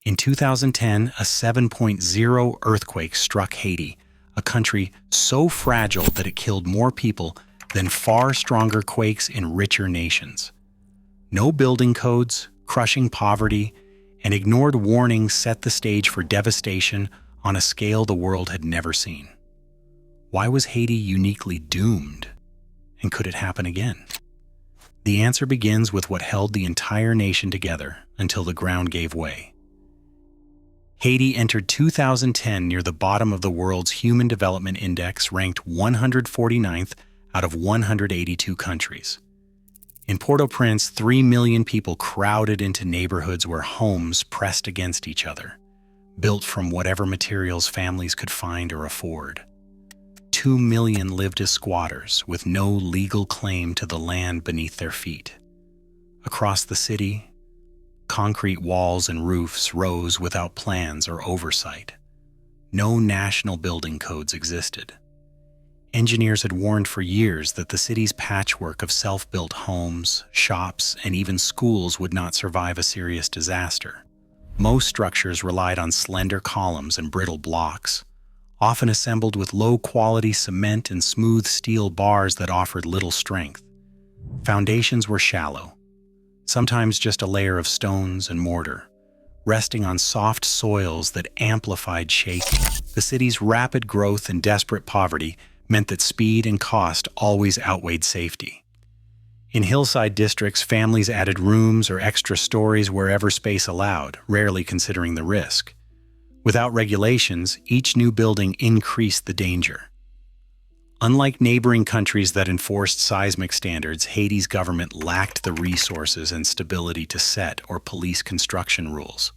In 2010, a 7.0 earthquake struck Haiti, a country so fragile that it killed more people than far stronger quakes in richer nations. No building codes, crushing poverty, and ignored warnings set the stage for devastation on a scale the world had never seen. Why was Haiti uniquely doomed? And could it happen again? The answer begins with what held the entire nation together until the ground gave way. Haiti entered 2010 near the bottom of the world's Human Development Index, ranked 149th out of 182 countries. In Port-au-Prince, 3 million people crowded into neighborhoods where homes pressed against each other, built from whatever materials families could find or afford. 2 million lived as squatters with no legal claim to the land beneath their feet. Across the city, concrete walls and roofs rose without plans or oversight. No national building codes existed. Engineers had warned for years that the city's patchwork of self-built homes, shops, and even schools would not survive a serious disaster. Most structures relied on slender columns and brittle blocks, often assembled with low-quality cement and smooth steel bars that offered little strength. Foundations were shallow, sometimes just a layer of stones and mortar, resting on soft soils that amplified shaking. The city's rapid growth and desperate poverty meant that speed and cost always outweighed safety. In hillside districts, families added rooms or extra stories wherever space allowed, rarely considering the risk. Without regulations, each new building increased the danger. Unlike neighboring countries that enforced seismic standards, Haiti's government lacked the resources and stability to set or police construction rules.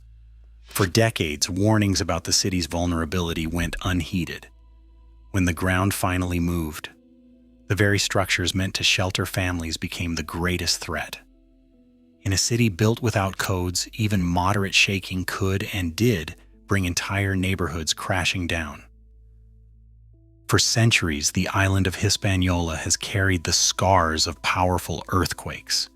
For decades, warnings about the city's vulnerability went unheeded. When the ground finally moved, the very structures meant to shelter families became the greatest threat. In a city built without codes, even moderate shaking could and did bring entire neighborhoods crashing down. For centuries, the island of Hispaniola has carried the scars of powerful earthquakes.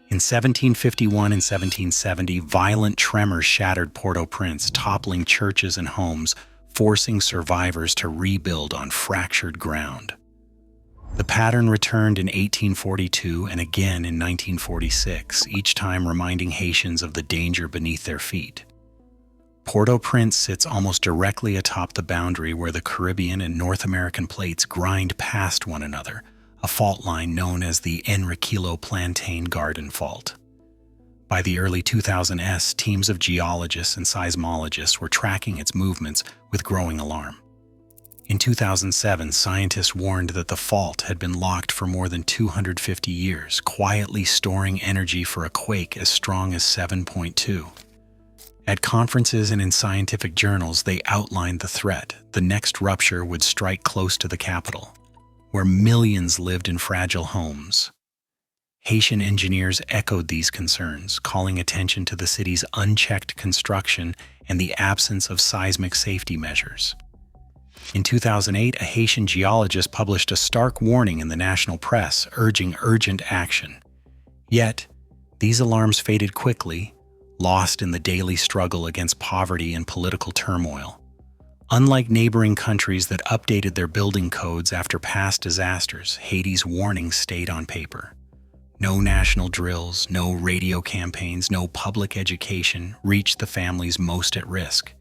In 1751 and 1770, violent tremors shattered Port-au-Prince, toppling churches and homes, forcing survivors to rebuild on fractured ground. The pattern returned in 1842 and again in 1946, each time reminding Haitians of the danger beneath their feet. Port-au-Prince sits almost directly atop the boundary where the Caribbean and North American plates grind past one another, a fault line known as the Enriquillo Plantain Garden Fault. By the early 2000s, teams of geologists and seismologists were tracking its movements with growing alarm. In 2007, scientists warned that the fault had been locked for more than 250 years, quietly storing energy for a quake as strong as 7.2. At conferences and in scientific journals, they outlined the threat. The next rupture would strike close to the capital, where millions lived in fragile homes. Haitian engineers echoed these concerns, calling attention to the city's unchecked construction and the absence of seismic safety measures. In 2008, a Haitian geologist published a stark warning in the national press, urging urgent action. Yet, these alarms faded quickly, lost in the daily struggle against poverty and political turmoil. Unlike neighboring countries that updated their building codes after past disasters, Haiti's warnings stayed on paper. No national drills, no radio campaigns, no public education reached the families most at risk.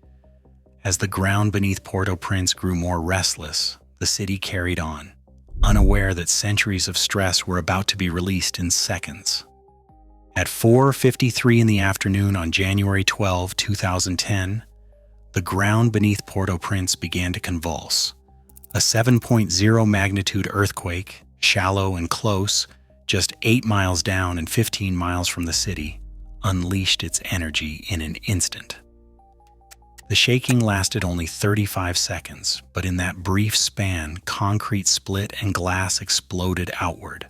As the ground beneath Port-au-Prince grew more restless, the city carried on, unaware that centuries of stress were about to be released in seconds. At 4:53 in the afternoon on January 12, 2010, the ground beneath Port-au-Prince began to convulse. A 7.0 magnitude earthquake, shallow and close, just 8 miles down and 15 miles from the city, unleashed its energy in an instant. The shaking lasted only 35 seconds, but in that brief span, concrete split and glass exploded outward.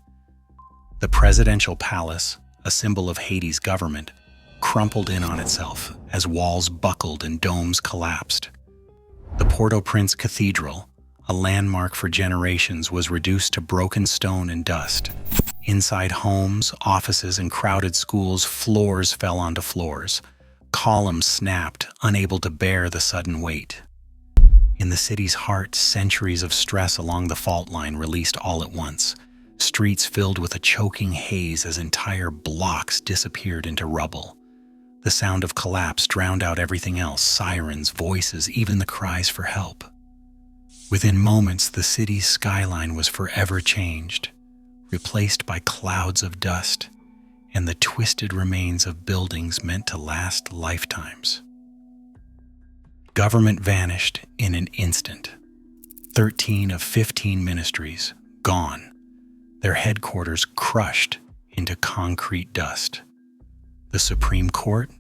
The presidential palace, a symbol of Haiti's government, crumpled in on itself as walls buckled and domes collapsed. The Port-au-Prince Cathedral, a landmark for generations, was reduced to broken stone and dust. Inside homes, offices, and crowded schools, floors fell onto floors. Columns snapped, unable to bear the sudden weight. In the city's heart, centuries of stress along the fault line released all at once. Streets filled with a choking haze as entire blocks disappeared into rubble. The sound of collapse drowned out everything else, sirens, voices, even the cries for help. Within moments, the city's skyline was forever changed, replaced by clouds of dust and the twisted remains of buildings meant to last lifetimes. Government vanished in an instant. 13 of 15 ministries gone, their headquarters crushed into concrete dust. The Supreme Court,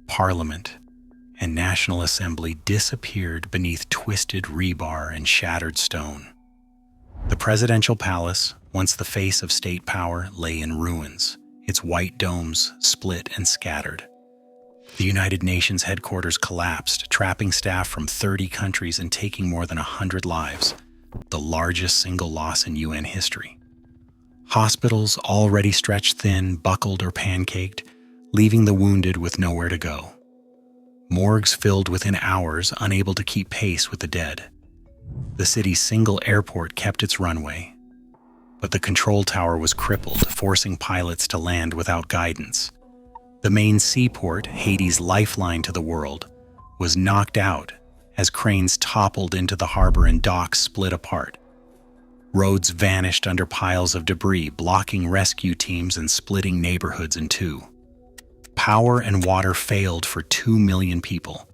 Parliament, and National Assembly disappeared beneath twisted rebar and shattered stone. The presidential palace, once the face of state power, lay in ruins, its white domes split and scattered. The United Nations headquarters collapsed, trapping staff from 30 countries and taking more than 100 lives, the largest single loss in UN history. Hospitals, already stretched thin, buckled or pancaked, leaving the wounded with nowhere to go. Morgues filled within hours, unable to keep pace with the dead. The city's single airport kept its runway, but the control tower was crippled, forcing pilots to land without guidance. The main seaport, Haiti's lifeline to the world, was knocked out as cranes toppled into the harbor and docks split apart. Roads vanished under piles of debris, blocking rescue teams and splitting neighborhoods in two. Power and water failed for 2 million people.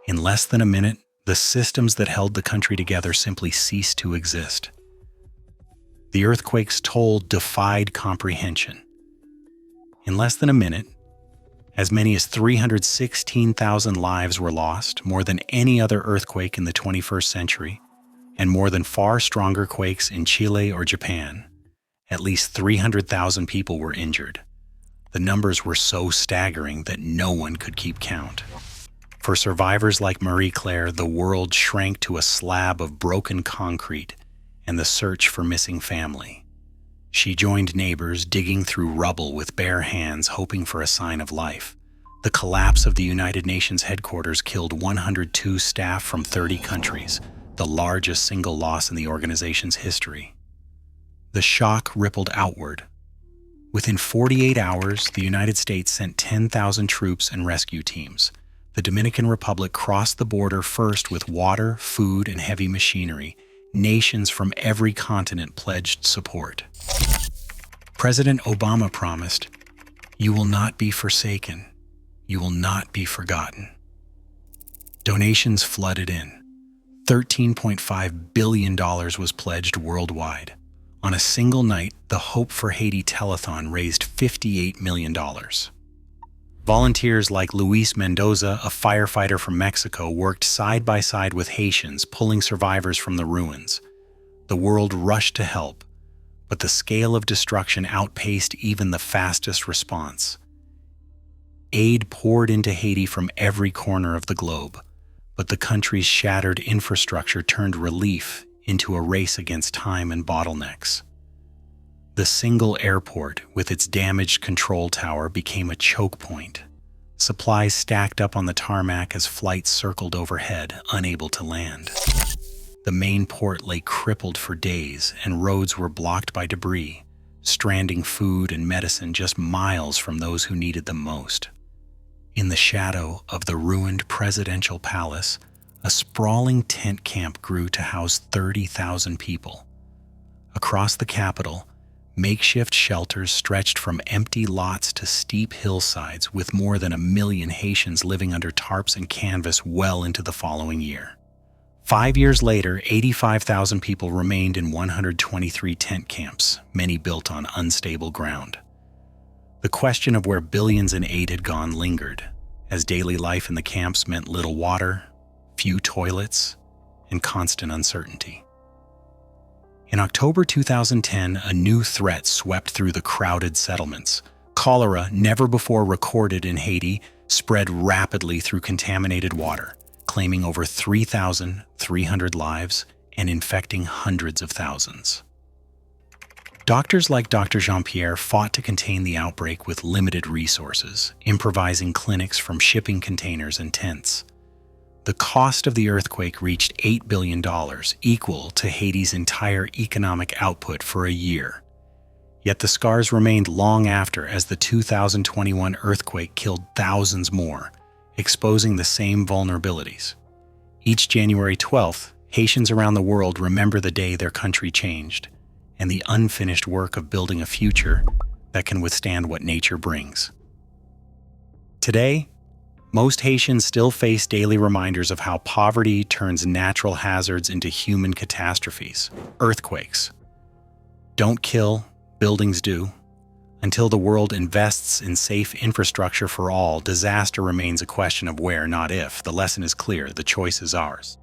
In less than a minute, the systems that held the country together simply ceased to exist. The earthquake's toll defied comprehension. In less than a minute, as many as 316,000 lives were lost, more than any other earthquake in the 21st century, and more than far stronger quakes in Chile or Japan. At least 300,000 people were injured. The numbers were so staggering that no one could keep count. For survivors like Marie Claire, the world shrank to a slab of broken concrete and the search for missing family. She joined neighbors digging through rubble with bare hands, hoping for a sign of life. The collapse of the United Nations headquarters killed 102 staff from 30 countries, the largest single loss in the organization's history. The shock rippled outward. Within 48 hours, the United States sent 10,000 troops and rescue teams. The Dominican Republic crossed the border first with water, food, and heavy machinery. Nations from every continent pledged support. President Obama promised, "You will not be forsaken. You will not be forgotten." Donations flooded in. $13.5 billion was pledged worldwide. On a single night, the Hope for Haiti telethon raised $58 million. Volunteers like Luis Mendoza, a firefighter from Mexico, worked side by side with Haitians, pulling survivors from the ruins. The world rushed to help, but the scale of destruction outpaced even the fastest response. Aid poured into Haiti from every corner of the globe, but the country's shattered infrastructure turned relief into a race against time and bottlenecks. The single airport, with its damaged control tower, became a choke point. Supplies stacked up on the tarmac as flights circled overhead, unable to land. The main port lay crippled for days, and roads were blocked by debris, stranding food and medicine just miles from those who needed them most. In the shadow of the ruined presidential palace, a sprawling tent camp grew to house 30,000 people. Across the capital, makeshift shelters stretched from empty lots to steep hillsides, with more than 1 million Haitians living under tarps and canvas well into the following year. 5 years later, 85,000 people remained in 123 tent camps, many built on unstable ground. The question of where billions in aid had gone lingered, as daily life in the camps meant little water, few toilets, and constant uncertainty. In October 2010, a new threat swept through the crowded settlements. Cholera, never before recorded in Haiti, spread rapidly through contaminated water, claiming over 3,300 lives and infecting hundreds of thousands. Doctors like Dr. Jean-Pierre fought to contain the outbreak with limited resources, improvising clinics from shipping containers and tents. The cost of the earthquake reached $8 billion, equal to Haiti's entire economic output for a year. Yet the scars remained long after, as the 2021 earthquake killed thousands more, exposing the same vulnerabilities. Each January 12th, Haitians around the world remember the day their country changed, and the unfinished work of building a future that can withstand what nature brings. Today, most Haitians still face daily reminders of how poverty turns natural hazards into human catastrophes. Earthquakes don't kill, buildings do. Until the world invests in safe infrastructure for all, disaster remains a question of where, not if. The lesson is clear, the choice is ours.